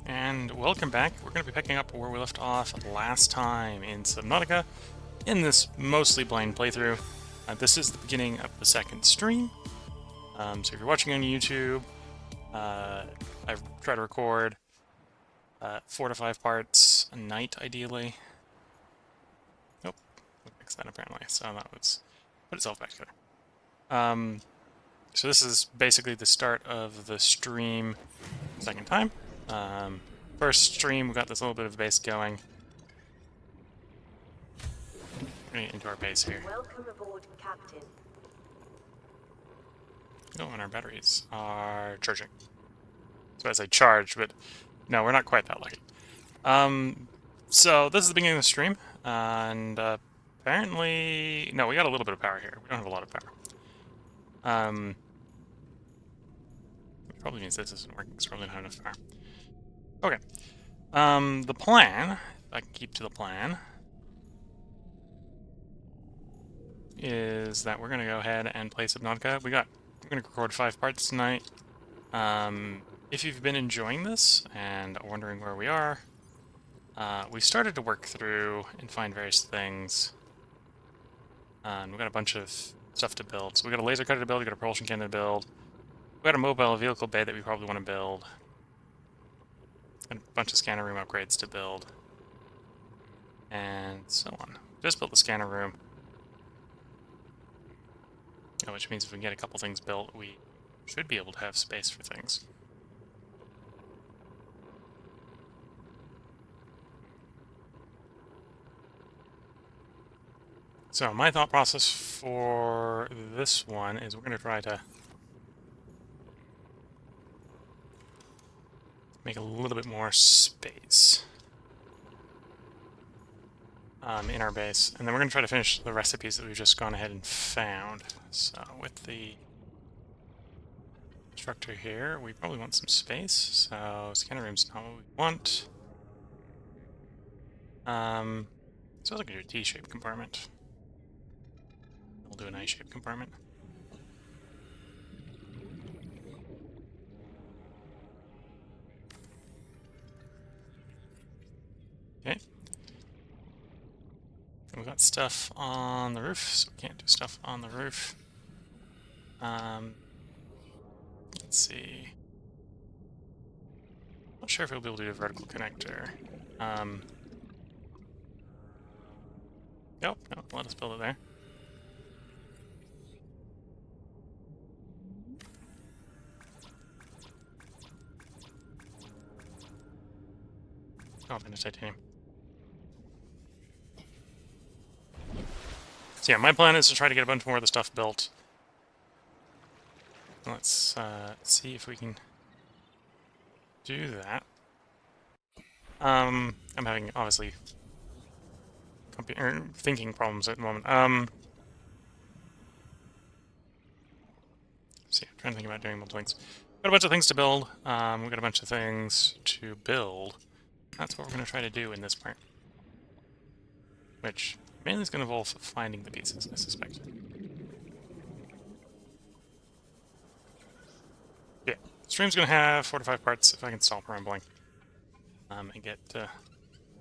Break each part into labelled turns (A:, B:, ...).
A: and welcome back. We're going to be picking up where we left off last time in Subnautica in this mostly blind playthrough. This is the beginning of the second stream, so if you're watching on YouTube, I've tried to record 4 to 5 parts a night, ideally. Nope, we fixed that apparently, so that was put itself back together. So this is basically the start of the stream second time. First stream, we got this little bit of base going. We're gonna get into our base here.
B: Welcome aboard, Captain.
A: Oh, and our batteries are charging. So as I charge, but no, we're not quite that lucky. So this is the beginning of the stream, and apparently, no, we got a little bit of power here. We don't have a lot of power. Which probably means this isn't working, because we probably don't have enough power. Okay. The plan, if I can keep to the plan, is that we're gonna go ahead and play Subnautica. We're gonna record 5 parts tonight. If you've been enjoying this and wondering where we are, we started to work through and find various things. We've got a bunch of stuff to build. So we got a laser cutter to build, we got a propulsion cannon to build, we got a mobile vehicle bay that we probably want to build, and a bunch of scanner room upgrades to build, and so on. Just built the scanner room. Which means if we can get a couple things built, we should be able to have space for things. So my thought process for this one is we're going to try to make a little bit more space in our base, and then we're going to try to finish the recipes that we've just gone ahead and found. So with the structure here, we probably want some space, so scanner room's not what we want. So I was looking at a T-shaped compartment. We'll do an I-shaped compartment. Okay. We've got stuff on the roof, so we can't do stuff on the roof. Let's see. Not sure if we'll be able to do a vertical connector. Nope, no, let us build it there. Oh, finished titanium. So yeah, my plan is to try to get a bunch more of the stuff built. Let's see if we can do that. I'm having, obviously, thinking problems at the moment. See, I'm trying to think about doing multiple things. Got a bunch of things to build. We've got a bunch of things to build. That's what we're going to try to do in this part. Which mainly is going to involve finding the pieces, I suspect. Yeah, stream's going to have 4 to 5 parts if I can stop rambling. And get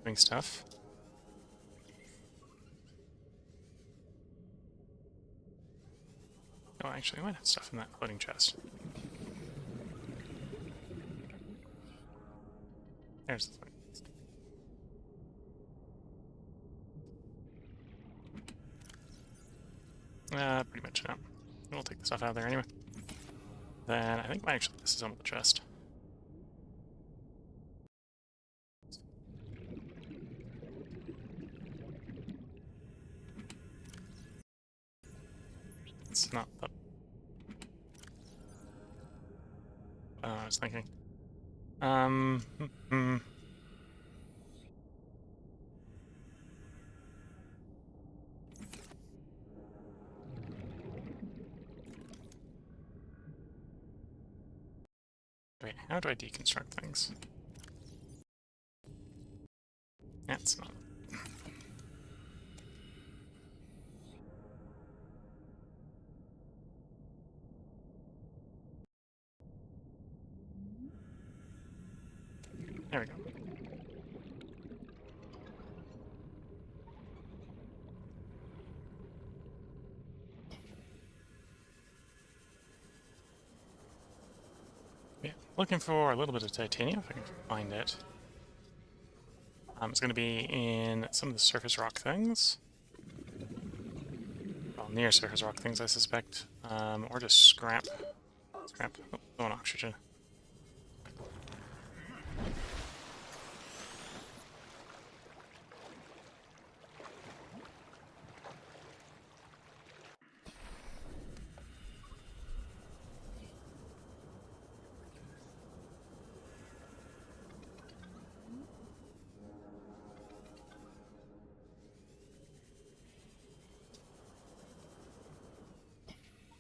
A: doing stuff. Oh, actually, I might have stuff in that floating chest. There's the floating chest. Pretty much no. We'll take the stuff out of there anyway. Then I think actually this is on the chest. It's not the... I was thinking. Wait, how do I deconstruct things? That's not... There we go. Yeah, looking for a little bit of titanium, if I can find it. It's going to be in some of the surface rock things. Well, near surface rock things, I suspect. Or just scrap. Scrap. Oh, low on oxygen.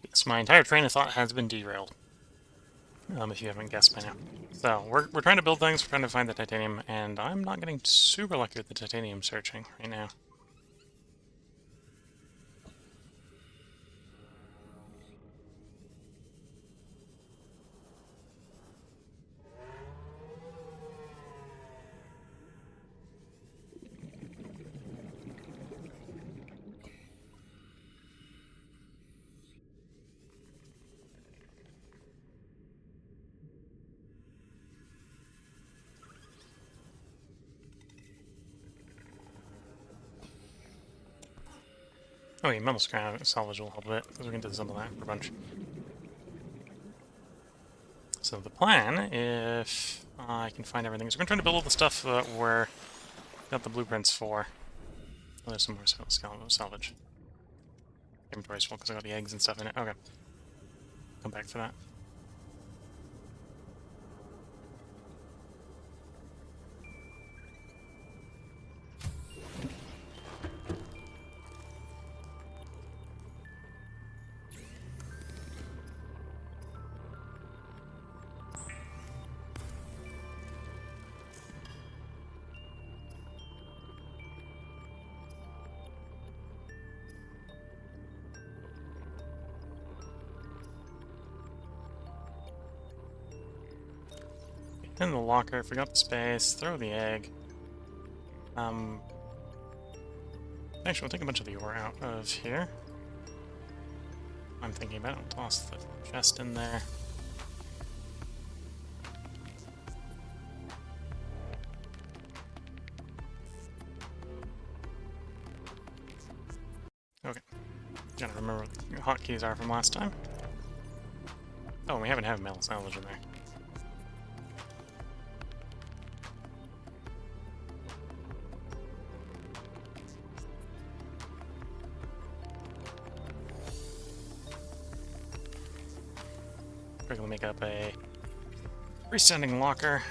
A: Yes, my entire train of thought has been derailed. If you haven't guessed by now. So, we're trying to build things, we're trying to find the titanium, and I'm not getting super lucky with the titanium searching right now. Oh, yeah, metal scrap salvage will help a bit, because we can disassemble that for a bunch. So the plan, if I can find everything, is we're going to try to build all the stuff that we're got the blueprints for. Oh, there's some more skeleton salvage. Inventory's full because I got the eggs and stuff in it. Okay. Come back for that. In the locker, if we got the space, throw the egg. Actually, we'll take a bunch of the ore out of here. I'm thinking about it. We'll toss the chest in there. Okay. Gotta remember what the hotkeys are from last time. Oh, we haven't had metal salvage in there. We're gonna make up a freestanding locker.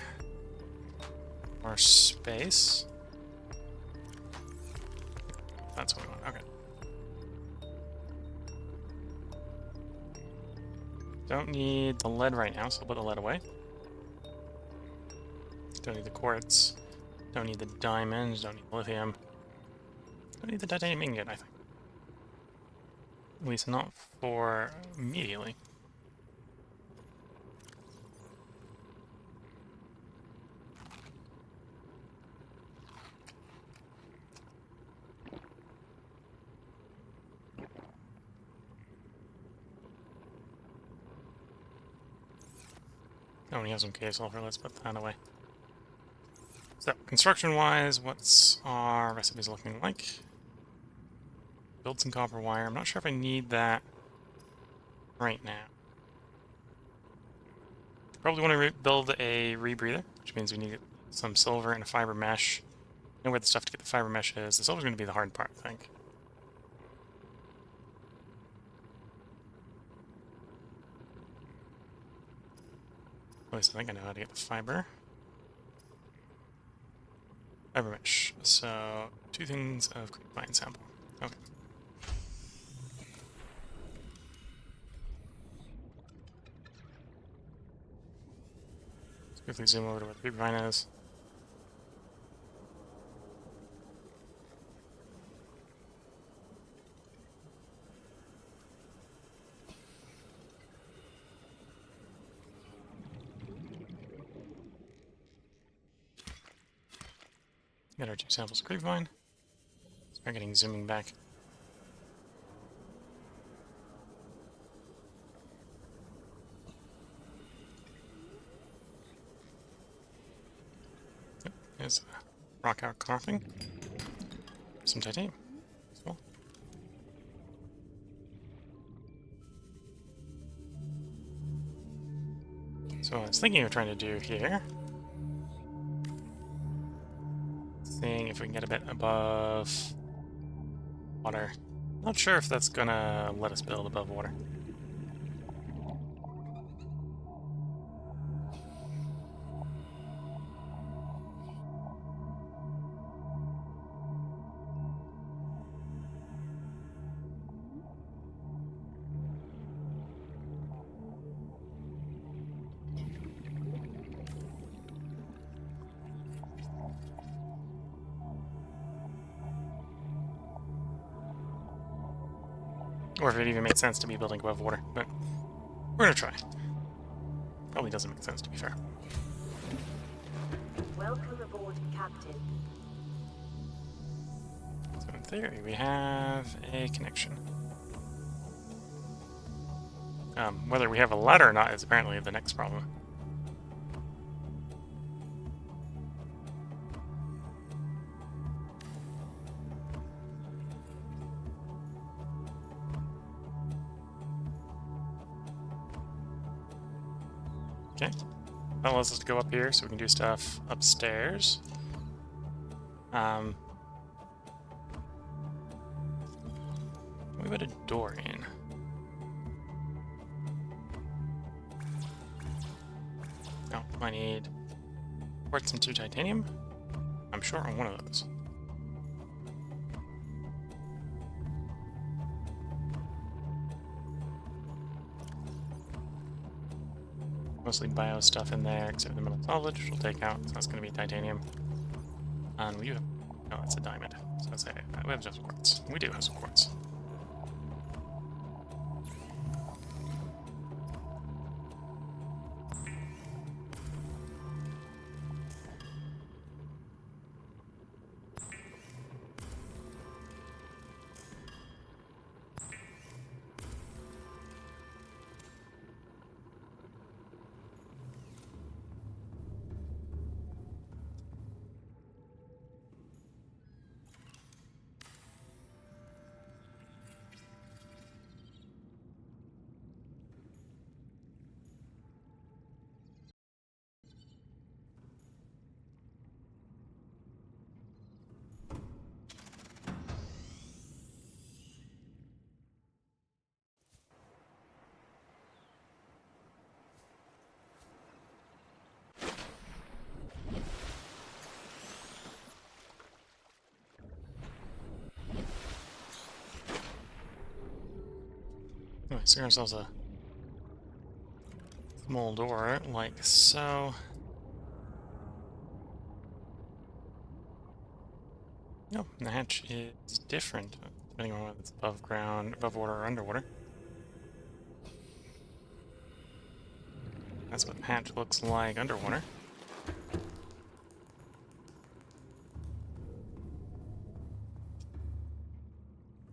A: More space. That's what we want. Okay. Don't need the lead right now, so I'll put the lead away. Don't need the quartz. Don't need the diamonds. Don't need the lithium. Don't need the titanium ingot, I think. At least not for immediately. Oh, we have some cave sulfur. Let's put that away. So, construction-wise, what's our recipes looking like? Build some copper wire. I'm not sure if I need that right now. Probably want to build a rebreather, which means we need some silver and a fiber mesh. Know where the stuff to get the fiber mesh is. The silver's going to be the hard part, I think. At least I think I know how to get the fiber. Fiber mesh. So, 2 things of mine sample. Okay. Let's quickly zoom over to where the creeper vine is. Got our 2 samples of grapevine. Start getting zooming back. Yep, there's rock outcropping. Some titanium as well. So what I was thinking of trying to do here, seeing if we can get a bit above water. Not sure if that's gonna let us build above water. Or if it even makes sense to be building above water, but we're gonna try. Probably doesn't make sense, to be fair.
B: Welcome aboard, Captain.
A: So in theory, we have a connection. Whether we have a ladder or not is apparently the next problem. Okay. That allows us to go up here so we can do stuff upstairs. We put a door in. Oh, I need quartz and 2 titanium. I'm short on one of those. Mostly bio stuff in there, except the metal salvage, which we'll take out, so that's going to be titanium. And we do have... Oh, that's a diamond. So let's say we have just quartz. We do have some quartz. Anyway, so we got ourselves a small door, like so. No, the hatch is different, depending on whether it's above ground, above water, or underwater. That's what the hatch looks like underwater.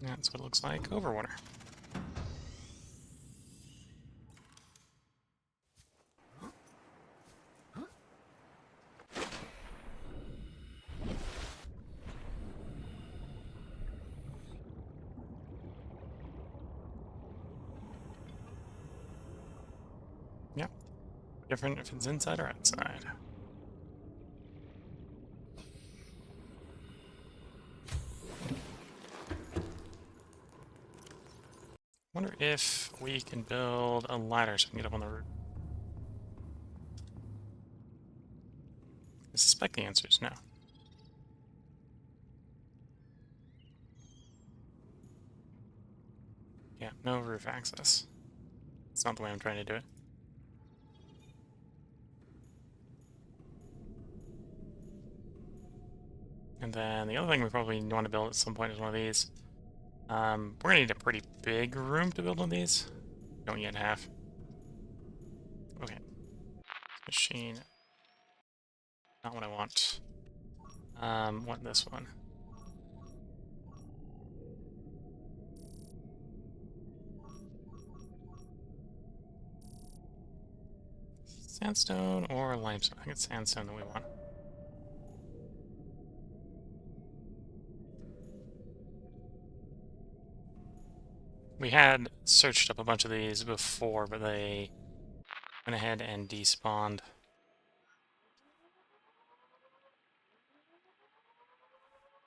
A: That's what it looks like over water. Yep. Different if it's inside or outside. Wonder if we can build a ladder so we can get up on the roof. I suspect the answer is no. Yeah, no roof access. It's not the way I'm trying to do it. And then the other thing we probably want to build at some point is one of these. We're gonna need a pretty big room to build one of these. Don't yet have. Okay. Machine. Not what I want. What this one? Sandstone or limestone? I think it's sandstone that we want. We had searched up a bunch of these before, but they went ahead and despawned.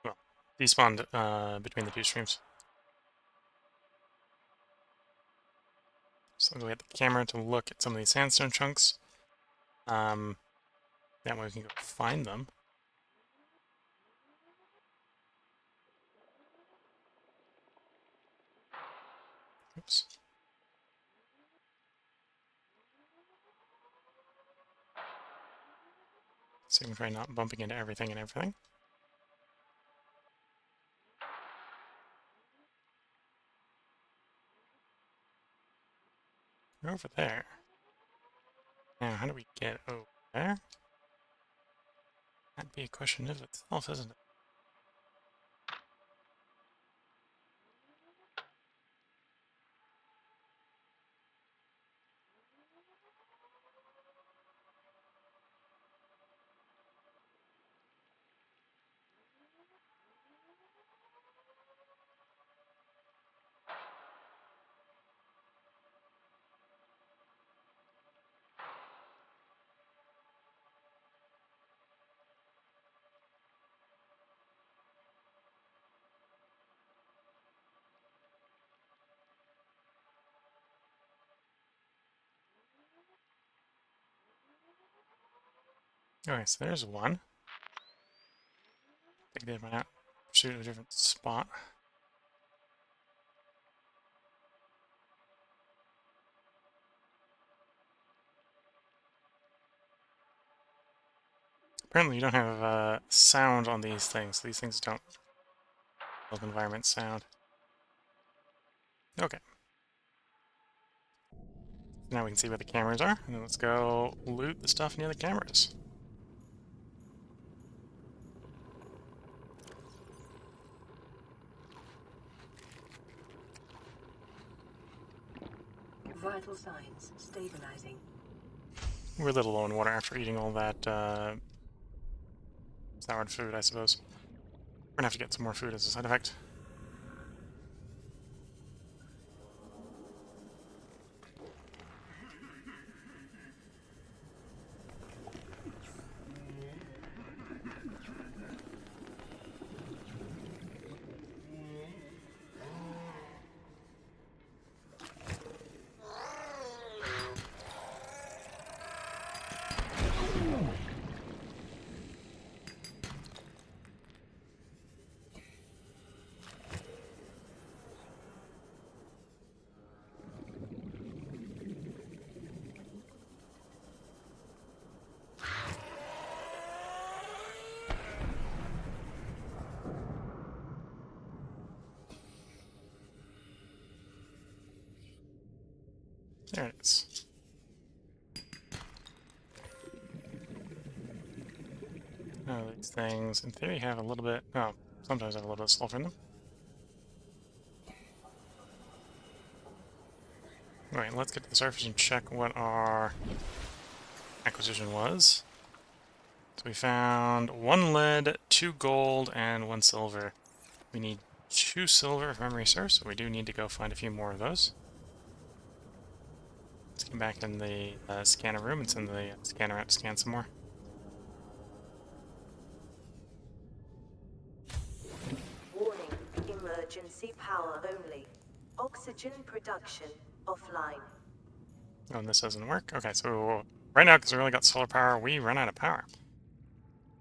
A: Well, despawned between the two streams. So we have the camera to look at some of these sandstone chunks. That way we can go find them. Oops. So we can try not bumping into everything and everything. We're over there. Now, how do we get over there? That'd be a question of itself, isn't it? Okay, so there's one. I think they went out, pursuit of a different spot. Apparently you don't have sound on these things. These things don't build environment sound. Okay. Now we can see where the cameras are, and then let's go loot the stuff near the cameras.
B: Vital signs stabilizing.
A: We're a little low in water after eating all that soured food, I suppose. We're gonna have to get some more food as a side effect. There it is. Oh, these things, in theory, have a little bit... Oh, sometimes have a little bit of sulfur in them. Alright, let's get to the surface and check what our acquisition was. So we found 1 lead, 2 gold, and 1 silver. We need 2 silver if memory serves, so we do need to go find a few more of those. Let's get back in the scanner room and send the scanner out to scan some more.
B: Warning, emergency power only. Oxygen production offline.
A: Oh, and this doesn't work? Okay, so right now, because we only got solar power, we run out of power.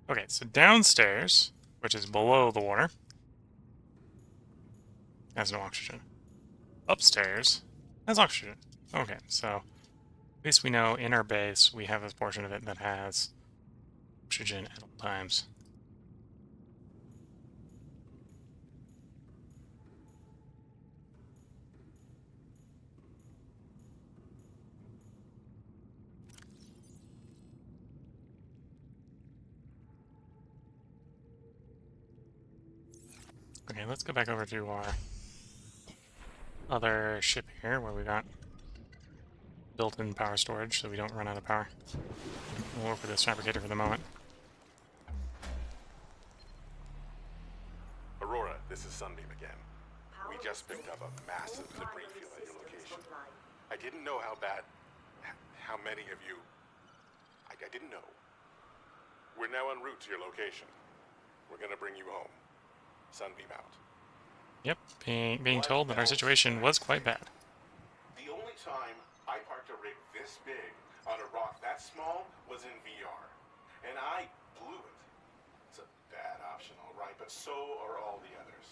A: Okay, so downstairs, which is below the water, has no oxygen. Upstairs has oxygen. Okay, so at least we know in our base we have a portion of it that has oxygen at all times. Okay, let's go back over to our other ship here, where we got built-in power storage, so we don't run out of power. We'll work with this fabricator for the moment.
C: Aurora, this is Sunbeam again. We
B: Power
C: just picked up a massive
B: all
C: debris
B: primary
C: field at your
B: systems
C: location.
B: online.
C: I didn't know how many of you... I didn't know. We're now en route to your location. We're gonna bring you home. Sunbeam out.
A: Yep, being told that our situation was quite bad.
C: The only time I parked a rig this big on a rock that small was in VR. And I blew it. It's a bad option, all right, but so are all the others.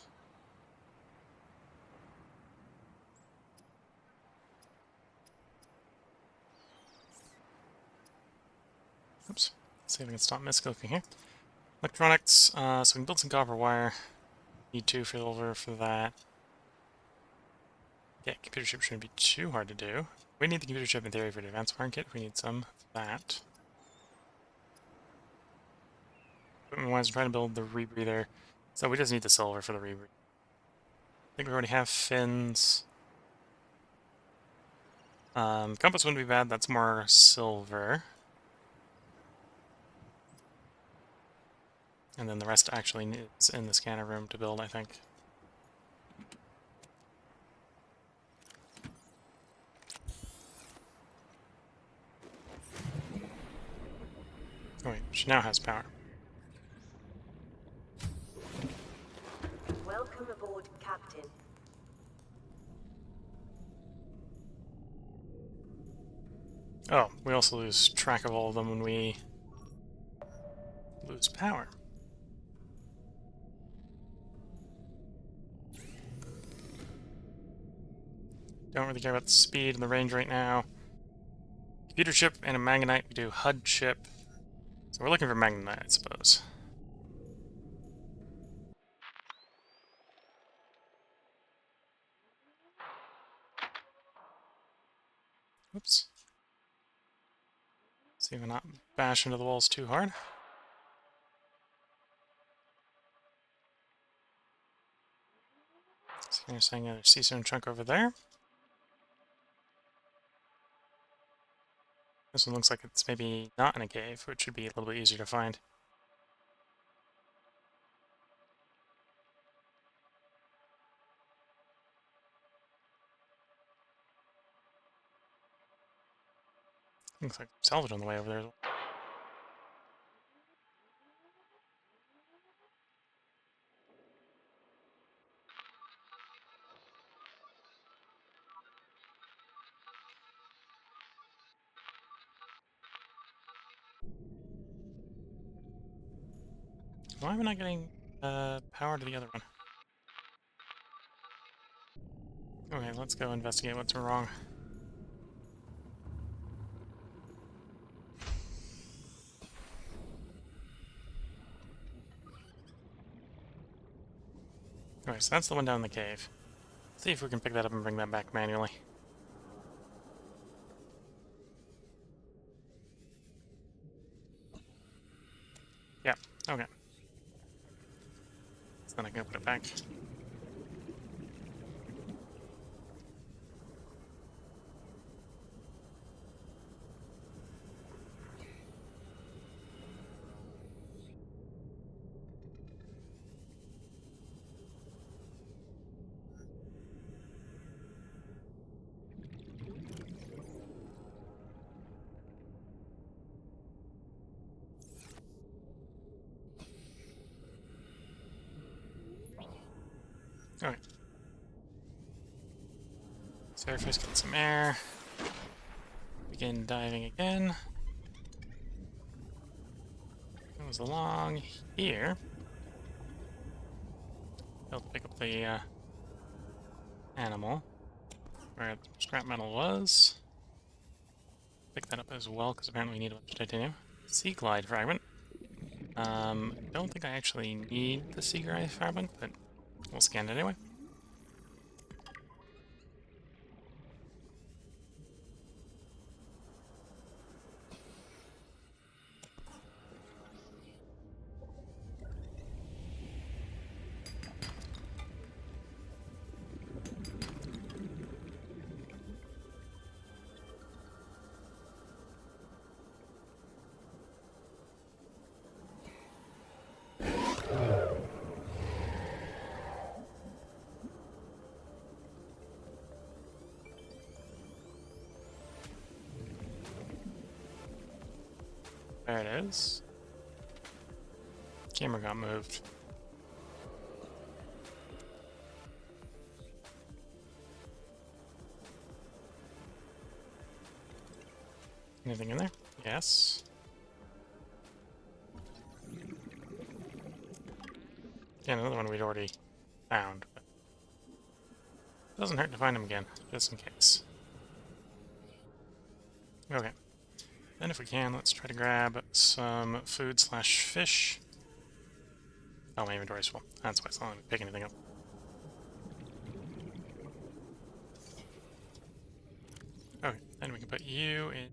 A: Oops. Let's see if I can stop misclicking here. Electronics, so we can build some copper wire. Need 2 silver for that. Yeah, computer chip shouldn't be too hard to do. We need the computer chip in theory for the advanced wiring kit. We need some of that. Equipment-wise, we're trying to build the rebreather. So we just need the silver for the rebreather. I think we already have fins. Compass wouldn't be bad. That's more silver. And then the rest actually is in the scanner room to build, I think. Oh wait, she now has power.
B: Welcome aboard, Captain.
A: Oh, we also lose track of all of them when we lose power. Don't really care about the speed and the range right now. Computer chip and a Magnite. We do HUD chip. So we're looking for Magnite, I suppose. Oops. See if I not bash into the walls too hard. So you're saying there's a sea stone chunk over there. This one looks like it's maybe not in a cave, which should be a little bit easier to find. Looks like salvage on the way over there. Why am I not getting power to the other one? Okay, let's go investigate what's wrong. Okay, so that's the one down in the cave. See if we can pick that up and bring that back manually. Yeah, okay. So then I can put it back. Okay. Surface, get some air. Begin diving again. Goes along here. Be able to pick up the animal where the scrap metal was. Pick that up as well, because apparently we need a bunch of titanium. Sea glide fragment. Don't think I actually need the sea glide fragment, but we'll scan it anyway. There it is. Camera got moved. Anything in there? Yes. Yeah, another one we'd already found. But doesn't hurt to find them again, just in case. Okay. Then if we can, let's try to grab some food slash fish. Oh, my inventory's full. That's why it's not letting me pick anything up. Okay, then we can put you in...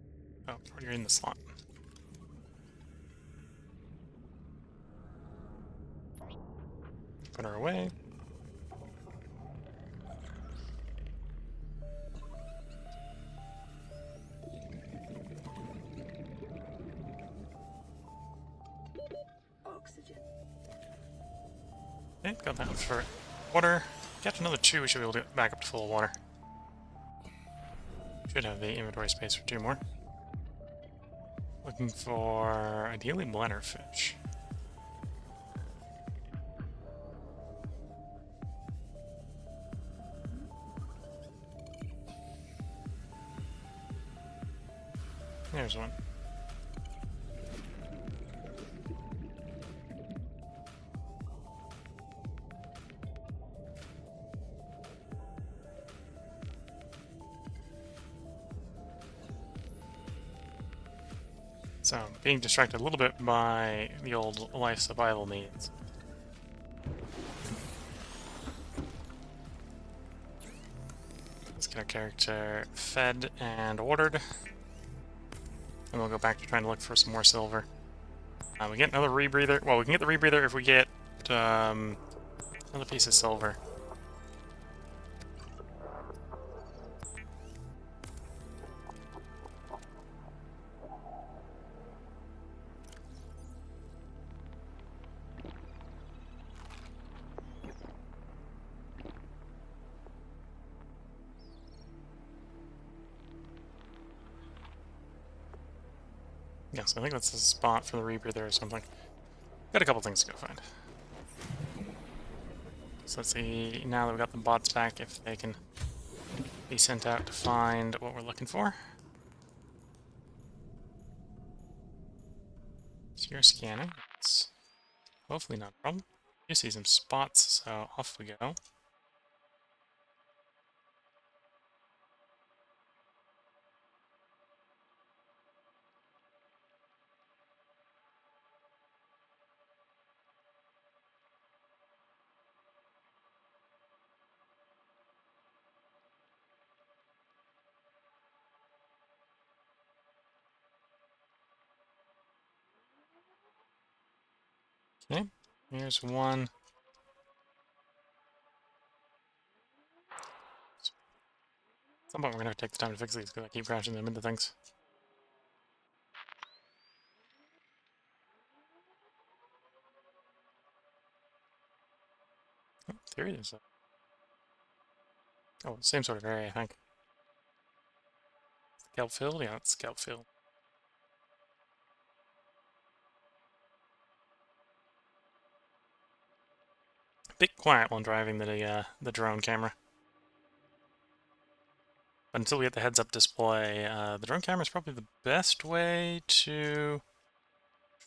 A: Oh, you're in the slot. Put her away.
B: Oxygen.
A: Okay, got that for water. Get another 2, we should be able to get back up to full water. Should have the inventory space for 2 more. Looking for, ideally, bladderfish. There's one. So, being distracted a little bit by the old life survival needs. Let's get our character fed and watered. And we'll go back to trying to look for some more silver. We get another rebreather. Well, we can get the rebreather if we get another piece of silver. Yes, I think that's the spot for the rebreather or something. Got a couple things to go find. So let's see, now that we got the bots back, if they can be sent out to find what we're looking for. So you're scanning. It's hopefully not a problem. You see some spots, so off we go. Okay, here's one. At some point we're gonna have to take the time to fix these because I keep crashing them into things. Oh, theory there's a... Oh, same sort of area, I think. Kelp field? Yeah, it's kelp field. Bit quiet while driving the drone camera. But until we get the heads-up display, the drone camera is probably the best way to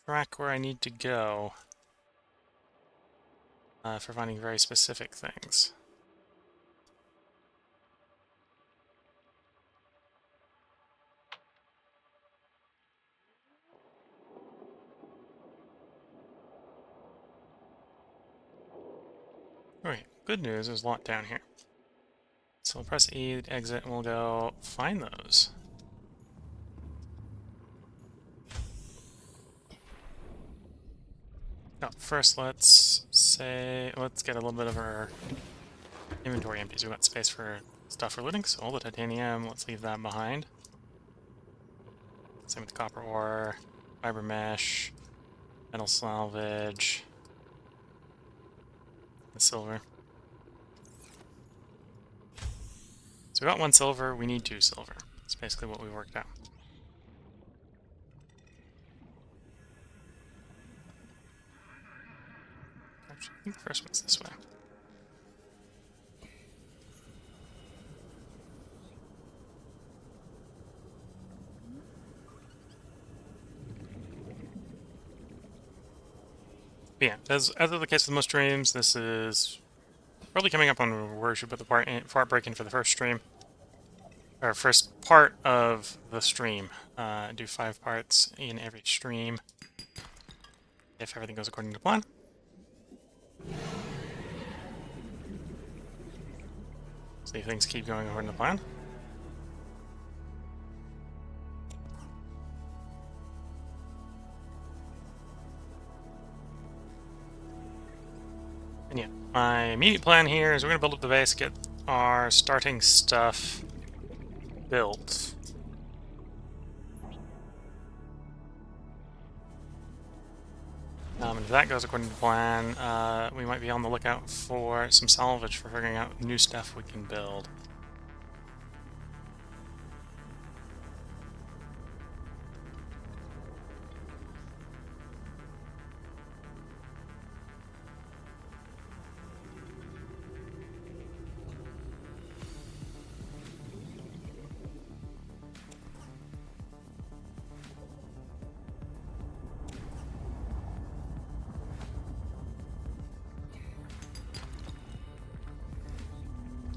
A: track where I need to go for finding very specific things. Okay, good news, there's a lot down here. So we'll press E, exit, and we'll go find those. No, first let's get a little bit of our inventory empty. So we've got space for stuff for looting, so all the titanium, let's leave that behind. Same with the copper ore, fiber mesh, metal salvage, the silver. So we got 1 silver, we need 2 silver. That's basically what we worked out. I think the first one's this way. But yeah, as is the case with most streams, this is probably coming up on where we should put the part break in for the first stream. Or first part of the stream. Do 5 parts in every stream, if everything goes according to plan. See if things keep going according to plan. And yeah, my immediate plan here is we're going to build up the base, get our starting stuff built. And if that goes according to plan, we might be on the lookout for some salvage for figuring out new stuff we can build.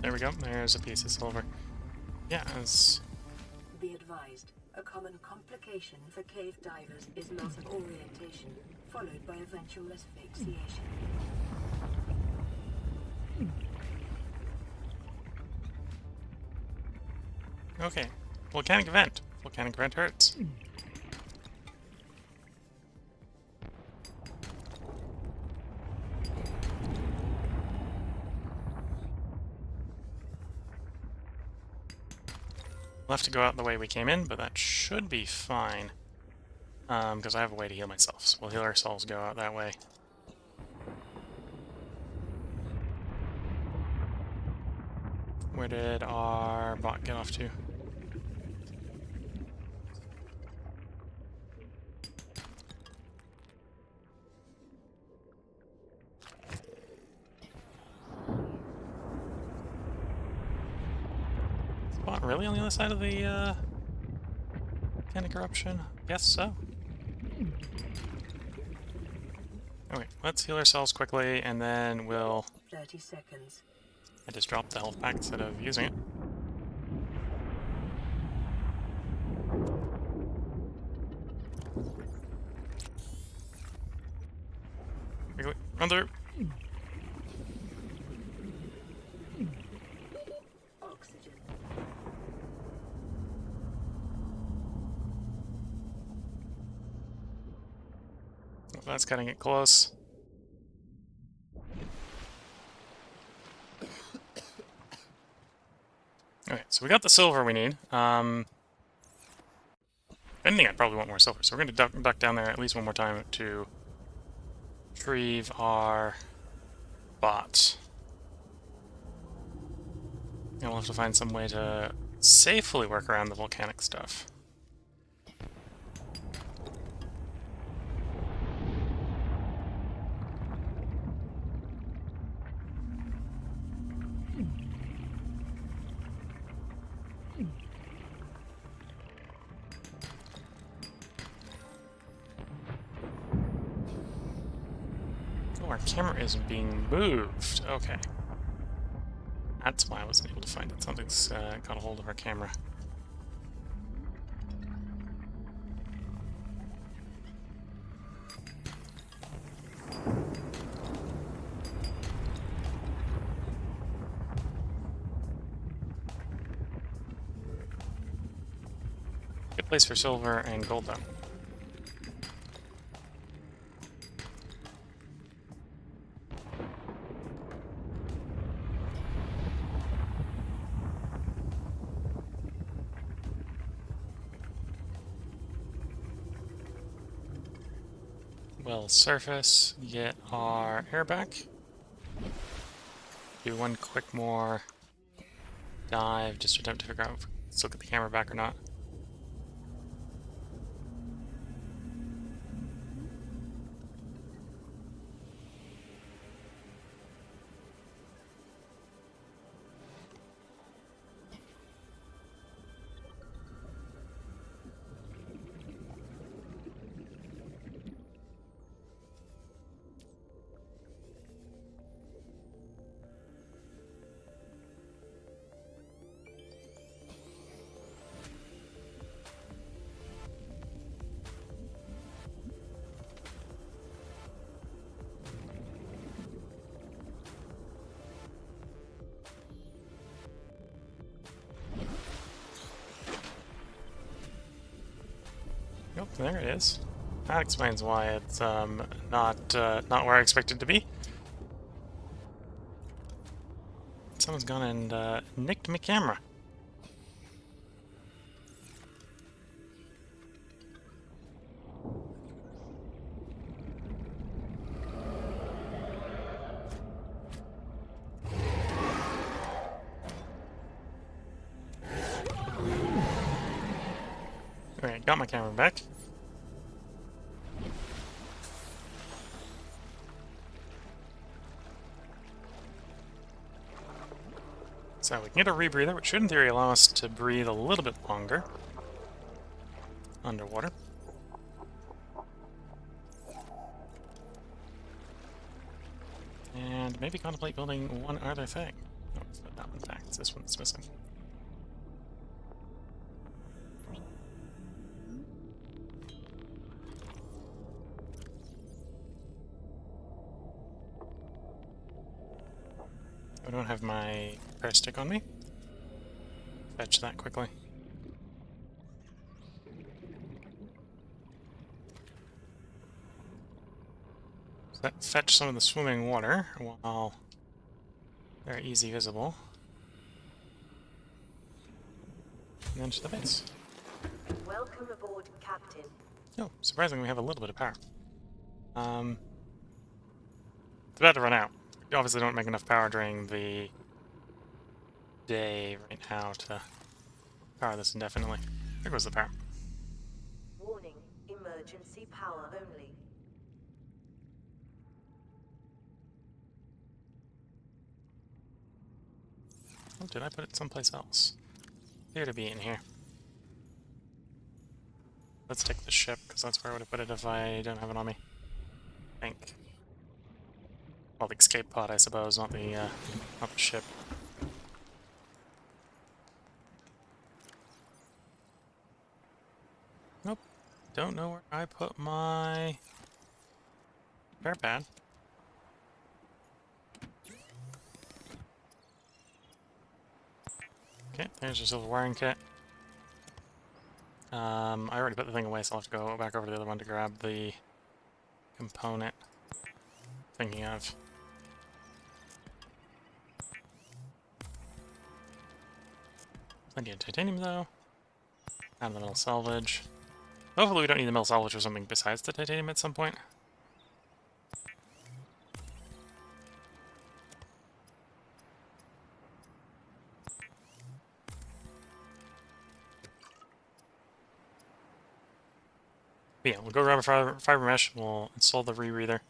A: There we go, there's a piece of silver. Yeah, it's...
B: Be advised, a common complication for cave divers is loss of orientation, followed by eventual asphyxiation.
A: Okay, volcanic vent. Volcanic vent hurts. We'll have to go out the way we came in, but that should be fine. Because I have a way to heal myself, so we'll heal ourselves, go out that way. Where did our bot get off to? Is the bot really on the other side of the volcanic eruption? Guess so. Okay, let's heal ourselves quickly, and then we'll...
B: 30 seconds.
A: I just dropped the health pack instead of using it. Quickly, run through!
B: Oxygen.
A: That's cutting it close. Okay, so we got the silver we need. If anything, I'd probably want more silver. So we're going to duck down there at least one more time to retrieve our bot. And we'll have to find some way to safely work around the volcanic stuff. Oh, our camera is being moved. Okay. That's why I wasn't able to find it. Something's got a hold of our camera. Good place for silver and gold, though. We'll surface, get our air back. Do one quick more dive, just to attempt to figure out if we can still get the camera back or not. There it is. That explains why it's not where I expected to be. Someone's gone and nicked my camera. Alright, got my camera back. So we can get a rebreather, which should in theory allow us to breathe a little bit longer underwater. And maybe contemplate building one other thing. No, it's not that one back. It's this one that's missing. I don't have my repair stick on me. Fetch that quickly. So that fetch some of the swimming water while they're easy visible. And then to the base.
B: Welcome aboard, Captain.
A: Oh, surprisingly we have a little bit of power. It's about to run out. We obviously don't make enough power during the day right now to power this indefinitely. There goes the power.
B: Warning, emergency power only.
A: Oh, did I put it someplace else? Appear to be in here. Let's take the ship, because that's where I would have put it if I don't have it on me. I think. Well, the escape pod, I suppose, not the ship. Nope. Don't know where I put my repair pad. Okay, there's your silver wiring kit. I already put the thing away, so I'll have to go back over to the other one to grab the component. Thinking of. Plenty of titanium, though. And the metal salvage. Hopefully we don't need the metal salvage for something besides the titanium at some point. But yeah, we'll go grab a fiber mesh, we'll install the rebreather.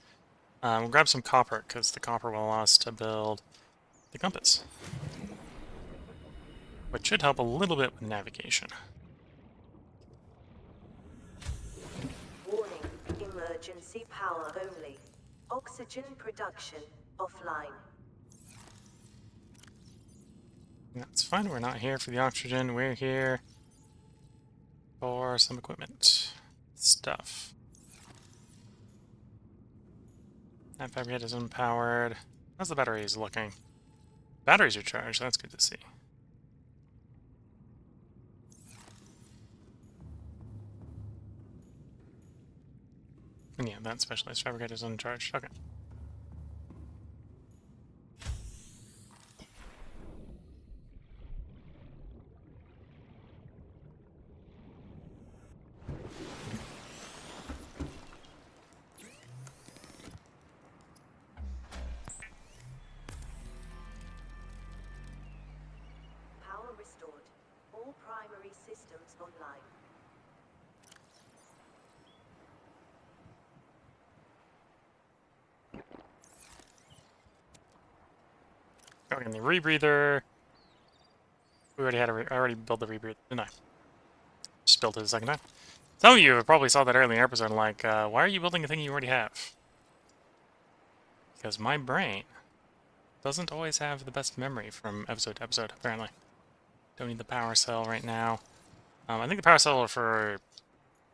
A: We'll grab some copper, because the copper will allow us to build the compass. Which should help a little bit with navigation.
B: Warning, emergency power only. Oxygen production offline.
A: That's fine, we're not here for the oxygen, we're here for some equipment. Stuff. That fabricator is unpowered. How's the batteries looking? Batteries are charged, that's good to see. And yeah, that specialized fabricator is uncharged. Okay.
B: Power restored. All primary systems online.
A: Okay, and the rebreather. We already had I already built the rebreather, didn't I? Just built it a second time. Some of you probably saw that earlier episode like, why are you building a thing you already have? Because my brain doesn't always have the best memory from episode to episode, apparently. Don't need the power cell right now. I think the power cell are for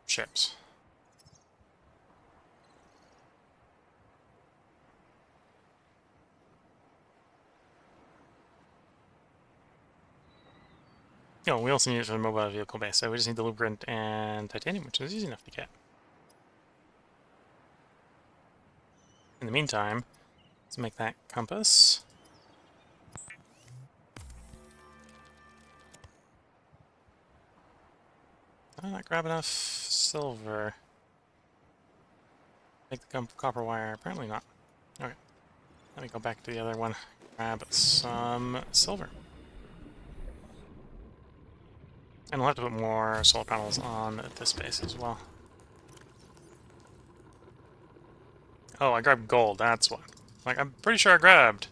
A: ships. Oh, we also need it for the mobile vehicle base, so we just need the lubricant and titanium, which is easy enough to get. In the meantime, let's make that compass. Did I not grab enough silver? Make the copper wire? Apparently not. Okay, let me go back to the other one. Grab some silver. And we'll have to put more solar panels on this base as well. Oh, I grabbed gold, that's what. Like, I'm pretty sure I grabbed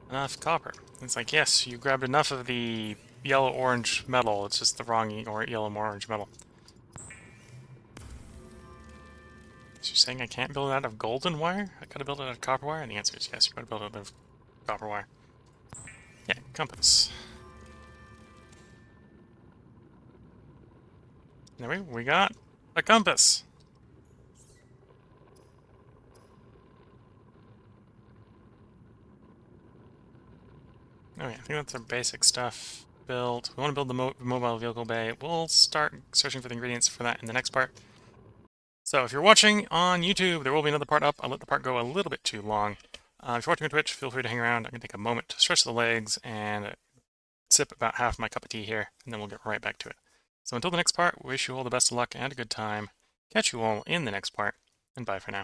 A: enough copper. It's like, yes, you grabbed enough of the yellow-orange metal, it's just the wrong yellow-orange metal. So you're saying I can't build it out of golden wire? I gotta build it out of copper wire? And the answer is yes, you gotta build it out of copper wire. Yeah, compass. There we got a compass! Okay, I think that's our basic stuff built. We want to build the mobile vehicle bay. We'll start searching for the ingredients for that in the next part. So if you're watching on YouTube, there will be another part up. I'll let the part go a little bit too long. If you're watching on Twitch, feel free to hang around. I'm going to take a moment to stretch the legs and sip about half my cup of tea here, and then we'll get right back to it. So until the next part, wish you all the best of luck and a good time. Catch you all in the next part, and bye for now.